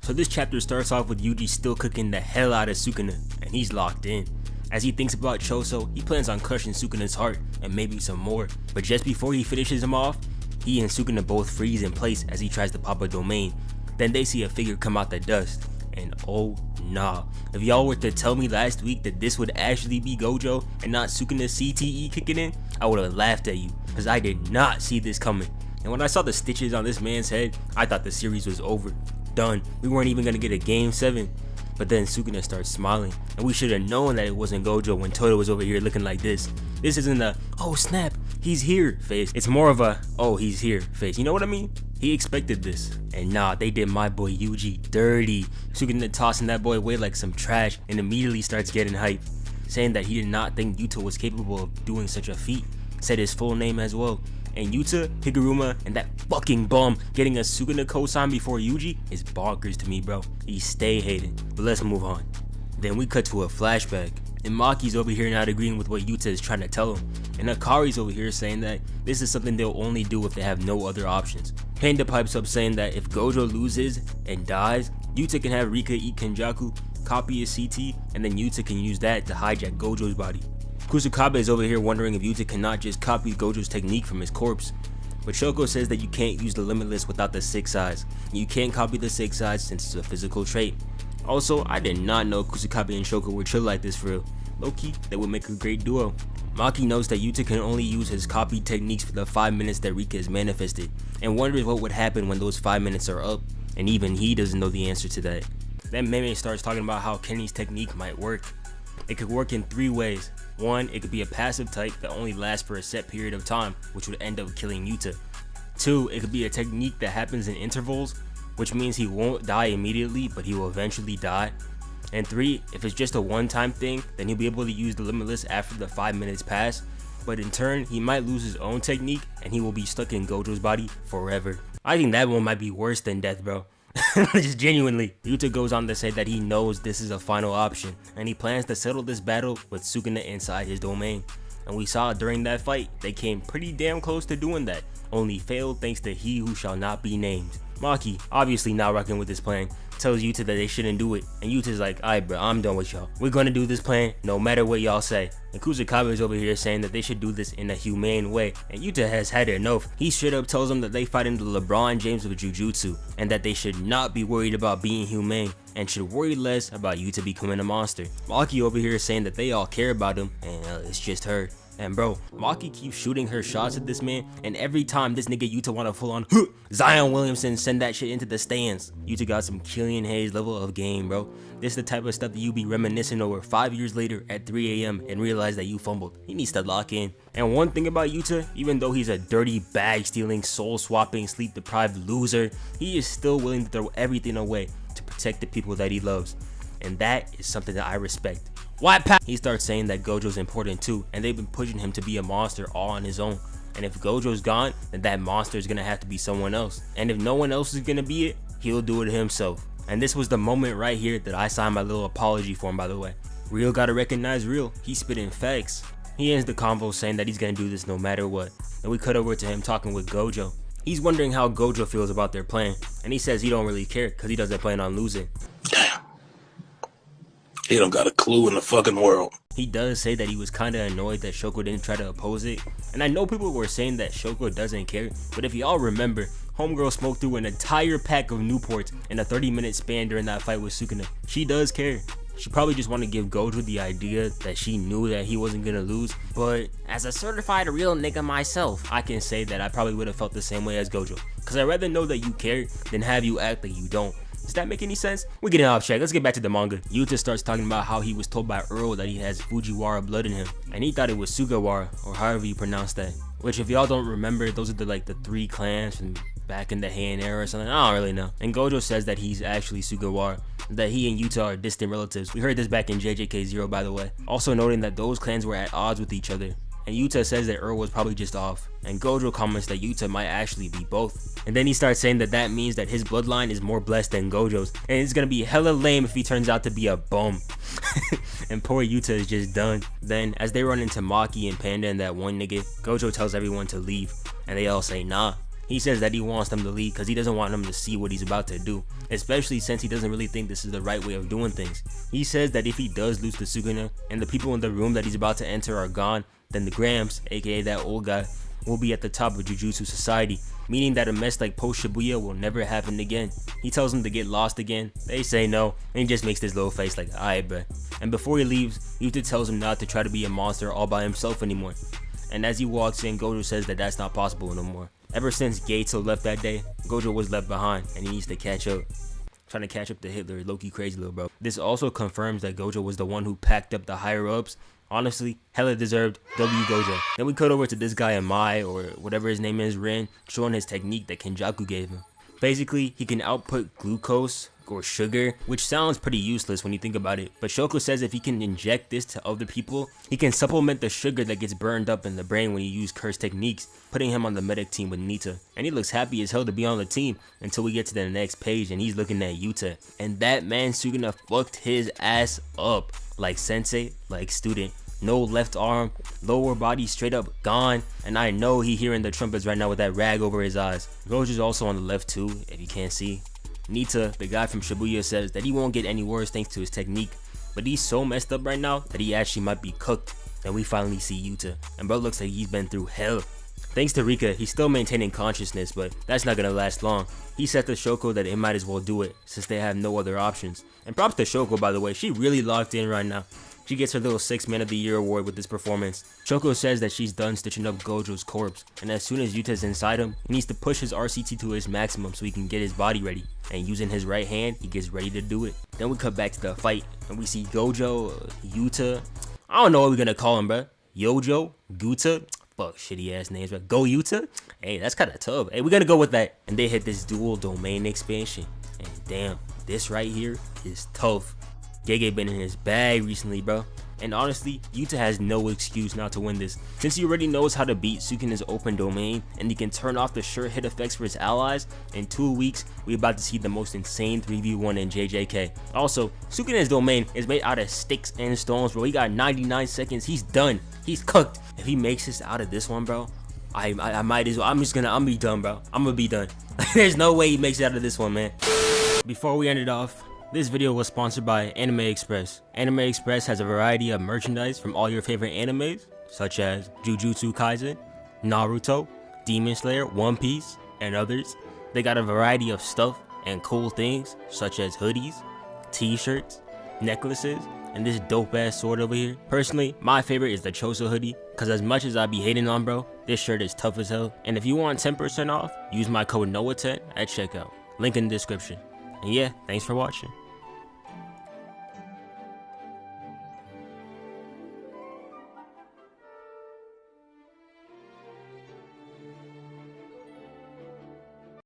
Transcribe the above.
So this chapter starts off with Yuji still cooking the hell out of Sukuna, and he's locked in. As he thinks about Choso, he plans on crushing Sukuna's heart and maybe some more, but just before he finishes him off, he and Sukuna both freeze in place as he tries to pop a domain. Then they see a figure come out the dust, and oh nah, if y'all were to tell me last week that this would actually be Gojo and not Sukuna's CTE kicking in, I would have laughed at you, because I did not see this coming. And when I saw the stitches on this man's head, I thought the series was over. Done. We weren't even gonna get a game 7. But then Sukuna starts smiling, and we should have known that it wasn't Gojo when Todo was over here looking like this. This isn't a oh snap, he's here face. It's more of a oh he's here face. You know what I mean? He expected this. And nah, they did my boy Yuji dirty. Sukuna tossing that boy away like some trash and immediately starts getting hype, saying that he did not think Yuta was capable of doing such a feat. Said his full name as well. And Yuta, Higuruma, and that fucking bum getting a Sukuna cosign before Yuji is bonkers to me, bro. He stay hating. But let's move on. Then we cut to a flashback, and Maki's over here not agreeing with what Yuta is trying to tell him, and Akari's over here saying that this is something they'll only do if they have no other options. Panda pipes up saying that if Gojo loses and dies, Yuta can have Rika eat Kenjaku, copy his CT, and then Yuta can use that to hijack Gojo's body. Kusakabe is over here wondering if Yuta cannot just copy Gojo's technique from his corpse. But Shoko says that you can't use the Limitless without the 6 eyes. You can't copy the 6 eyes since it's a physical trait. Also, I did not know Kusakabe and Shoko were chill like this for real. Low-key, they would make a great duo. Maki knows that Yuta can only use his copied techniques for the 5 minutes that Rika is manifested, and wonders what would happen when those 5 minutes are up, and even he doesn't know the answer to that. Then Meme starts talking about how Kenny's technique might work. It could work in 3 ways. 1, it could be a passive type that only lasts for a set period of time, which would end up killing Yuta. 2, it could be a technique that happens in intervals, which means he won't die immediately, but he will eventually die. And 3, if it's just a one-time thing, then he'll be able to use the Limitless after the 5 minutes pass, but in turn, he might lose his own technique, and he will be stuck in Gojo's body forever. I think that one might be worse than death, bro. Just genuinely. Yuta goes on to say that he knows this is a final option, and he plans to settle this battle with Sukuna inside his domain. And we saw during that fight, they came pretty damn close to doing that, only failed thanks to he who shall not be named. Maki, obviously not rocking with this plan, tells Yuta that they shouldn't do it, and Yuta's like, alright bro, I'm done with y'all. We're gonna do this plan no matter what y'all say. And Kusakabe is over here saying that they should do this in a humane way, and Yuta has had enough. He straight up tells them that they fight in the LeBron James of Jujutsu, and that they should not be worried about being humane, and should worry less about Yuta becoming a monster. Maki over here is saying that they all care about him, and it's just her. And bro, Maki keeps shooting her shots at this man, and every time this nigga Yuta wanna full on Zion Williamson send that shit into the stands. Yuta got some Killian Hayes level of game, bro. This is the type of stuff that you be reminiscing over 5 years later at 3 AM and realize that you fumbled. He needs to lock in. And one thing about Yuta, even though he's a dirty, bag stealing, soul swapping, sleep deprived loser, he is still willing to throw everything away to protect the people that he loves. And that is something that I respect. He starts saying that Gojo's important too, and they've been pushing him to be a monster all on his own. And if Gojo's gone, then that monster is gonna have to be someone else. And if no one else is gonna be it, he'll do it himself. And this was the moment right here that I signed my little apology for him, by the way. Real gotta recognize real. He's spitting facts. He ends the convo saying that he's gonna do this no matter what. And we cut over to him talking with Gojo. He's wondering how Gojo feels about their plan, and he says he don't really care because he doesn't plan on losing. Damn. He don't got a clue in the fucking world. He does say that he was kinda annoyed that Shoko didn't try to oppose it, and I know people were saying that Shoko doesn't care, but if y'all remember, Homegirl smoked through an entire pack of Newports in a 30-minute span during that fight with Sukuna. She does care. She probably just wanted to give Gojo the idea that she knew that he wasn't gonna lose, but as a certified real nigga myself, I can say that I probably would have felt the same way as Gojo, cause I'd rather know that you care than have you act like you don't. Does that make any sense? We're getting off track. Let's get back to the manga. Yuta starts talking about how he was told by Earl that he has Fujiwara blood in him, and he thought it was Sugawara, or however you pronounce that. Which, if y'all don't remember, those are the 3 clans from back in the Heian era or something. I don't really know. And Gojo says that he's actually Sugawara, that he and Yuta are distant relatives. We heard this back in JJK0, by the way. Also noting that those clans were at odds with each other. and Yuta says that Earl was probably just off, and Gojo comments that Yuta might actually be both. And then he starts saying that that means that his bloodline is more blessed than Gojo's, and it's gonna be hella lame if he turns out to be a bum. And poor Yuta is just done. Then, as they run into Maki and Panda and that one nigga, Gojo tells everyone to leave, and they all say nah. He says that he wants them to leave because he doesn't want them to see what he's about to do, especially since he doesn't really think this is the right way of doing things. He says that if he does lose to Sukuna and the people in the room that he's about to enter are gone, then the Grams, aka that old guy, will be at the top of Jujutsu Society, meaning that a mess like post Shibuya will never happen again. He tells them to get lost again. They say no, and he just makes this little face like, alright bruh. And before he leaves, Yuta tells him not to try to be a monster all by himself anymore. And as he walks in, Gojo says that that's not possible no more. Ever since Gato left that day, Gojo was left behind and he needs to catch up. Trying to catch up to Hitler, low-key crazy little bro. This also confirms that Gojo was the one who packed up the higher-ups. Honestly, hella deserved W Gojo. Then we cut over to this guy Mai, or whatever his name is, Rin, showing his technique that Kenjaku gave him. Basically, he can output glucose or sugar, which sounds pretty useless when you think about it, but Shoko says if he can inject this to other people, he can supplement the sugar that gets burned up in the brain when you use cursed techniques, putting him on the medic team with Nita. And he looks happy as hell to be on the team until we get to the next page and he's looking at Yuta, and that man Suguna fucked his ass up, like sensei, like student. No left arm, lower body straight up gone, and I know he hearing the trumpets right now with that rag over his eyes. Gojo's also on the left too, if you can't see. Nita, the guy from Shibuya, says that he won't get any worse thanks to his technique, but he's so messed up right now that he actually might be cooked. And we finally see Yuta, and bro looks like he's been through hell. Thanks to Rika, he's still maintaining consciousness, but that's not gonna last long. He said to Shoko that it might as well do it, since they have no other options. And props to Shoko, by the way, she really locked in right now. She gets her little 6 Man of the Year award with this performance. Shoko says that she's done stitching up Gojo's corpse, and as soon as Yuta's inside him, he needs to push his RCT to his maximum so he can get his body ready. And using his right hand, he gets ready to do it. Then we cut back to the fight, and we see Gojo, Yuta, I don't know what we're gonna call him, bruh. Yojo, Guta, fuck, shitty ass names, but Go Yuta? Hey, that's kinda tough. Hey, we're gonna go with that. And they hit this dual domain expansion, and damn, this right here is tough. Gege been in his bag recently, bro. And honestly, Yuta has no excuse not to win this, since he already knows how to beat Sukuna's open domain, and he can turn off the sure hit effects for his allies. In 2 weeks, we about to see the most insane 3v1 in JJK. Also, Sukuna's domain is made out of sticks and stones, bro. He got 99 seconds, he's done. He's cooked. If he makes this out of this one, bro, I might as well, I'm be done, bro. I'm gonna be done. There's no way he makes it out of this one, man. Before we end it off, this video was sponsored by Anime Express. Anime Express has a variety of merchandise from all your favorite animes, such as Jujutsu Kaisen, Naruto, Demon Slayer, One Piece, and others. They got a variety of stuff and cool things, such as hoodies, t-shirts, necklaces, and this dope ass sword over here. Personally, my favorite is the Choso hoodie, cause as much as I be hating on bro, this shirt is tough as hell. And if you want 10% off, use my code NOAH10 at checkout. Link in the description. And yeah, thanks for watching.